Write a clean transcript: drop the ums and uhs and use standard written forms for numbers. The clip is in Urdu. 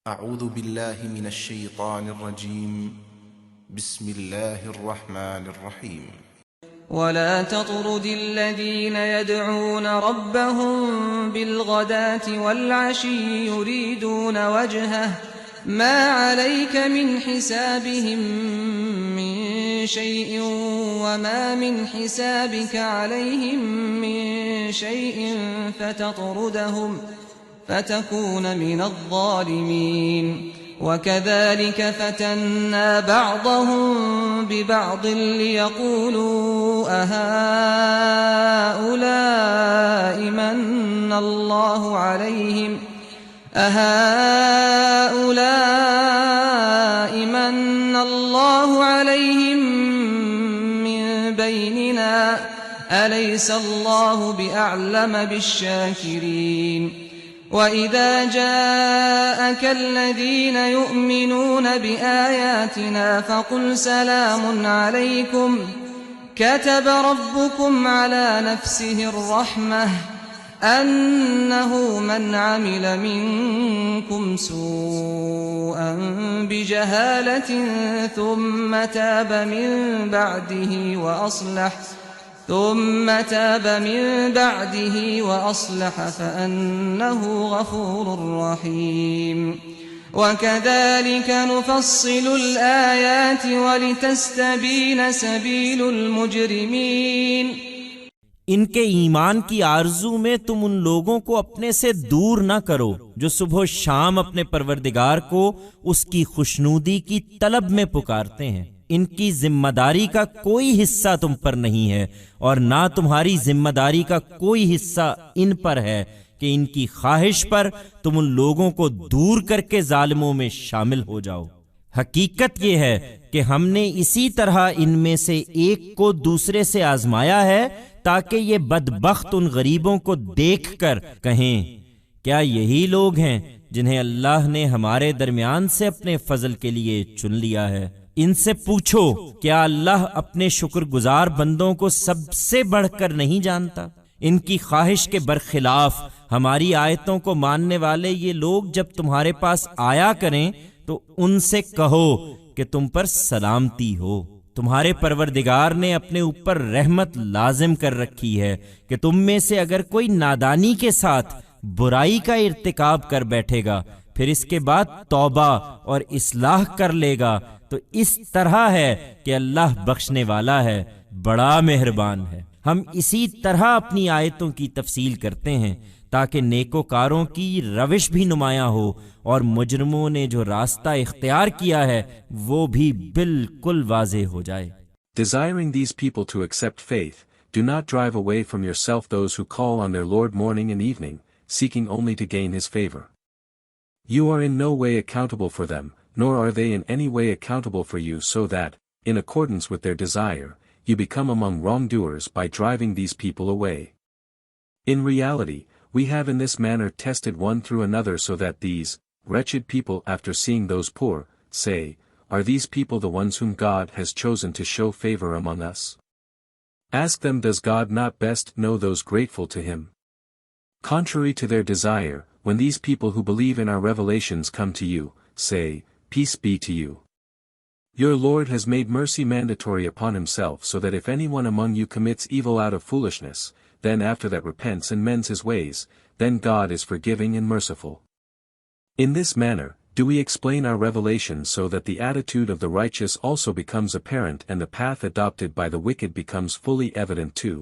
أعوذ بالله من الشيطان الرجيم. بسم الله الرحمن الرحيم. ولا تطرد الذين يدعون ربهم بالغداة والعشي يريدون وجهه ما عليك من حسابهم من شيء وما من حسابك عليهم من شيء فتطردهم فتكون من الظالمين. وكذلك فتنا بعضهم ببعض ليقولوا أهؤلاء من الله عليهم من بيننا أليس الله بأعلم بالشاكرين. وإذا جاءك الذين يؤمنون بآياتنا فقل سلام عليكم كتب ربكم على نفسه الرحمة أنه من عمل منكم سوءا بجهالة ثم تاب من بعده وأصلح فأنه غفور رحيم. وكذلك نفصل الآيات ولتستبين سبيل المجرمين. ان کے ایمان کی آرزو میں تم ان لوگوں کو اپنے سے دور نہ کرو جو صبح و شام اپنے پروردگار کو اس کی خوشنودی کی طلب میں پکارتے ہیں. ان کی ذمہ داری کا کوئی حصہ تم پر نہیں ہے اور نہ تمہاری ذمہ داری کا کوئی حصہ ان پر ہے کہ ان کی خواہش پر تم ان لوگوں کو دور کر کے ظالموں میں شامل ہو جاؤ. حقیقت یہ ہے کہ ہم نے اسی طرح ان میں سے ایک کو دوسرے سے آزمایا ہے تاکہ یہ بدبخت ان غریبوں کو دیکھ کر کہیں کیا یہی لوگ ہیں جنہیں اللہ نے ہمارے درمیان سے اپنے فضل کے لیے چن لیا ہے. ان سے پوچھو کیا اللہ اپنے شکر گزار بندوں کو سب سے بڑھ کر نہیں جانتا؟ ان کی خواہش کے برخلاف ہماری آیتوں کو ماننے والے یہ لوگ جب تمہارے پاس آیا کریں تو ان سے کہو کہ تم پر سلامتی ہو. تمہارے پروردگار نے اپنے اوپر رحمت لازم کر رکھی ہے کہ تم میں سے اگر کوئی نادانی کے ساتھ برائی کا ارتکاب کر بیٹھے گا پھر اس کے بعد توبہ اور اصلاح کر لے گا تو اس طرح ہے کہ اللہ بخشنے والا ہے، بڑا مہربان ہے. ہم اسی طرح اپنی آیتوں کی تفصیل کرتے ہیں تاکہ نیکوکاروں کی روش بھی نمایاں ہو اور مجرموں نے جو راستہ اختیار کیا ہے وہ بھی بالکل واضح ہو جائے. Desiring these people to accept faith, do not drive away from yourself those who call on their Lord morning and evening, seeking only to gain his favor. You are in no way accountable for them, nor are they in any way accountable for you, so that, in accordance with their desire, you become among wrongdoers by driving these people away. In reality, we have in this manner tested one through another so that these wretched people, after seeing those poor, say, are these people the ones whom God has chosen to show favor among us? Ask them, does God not best know those grateful to him? Contrary to their desire, when these people who believe in our revelations come to you, say, peace be to you. Your Lord has made mercy mandatory upon himself so that if anyone among you commits evil out of foolishness, then after that repents and mends his ways, then God is forgiving and merciful. In this manner, do we explain our revelations so that the attitude of the righteous also becomes apparent and the path adopted by the wicked becomes fully evident too.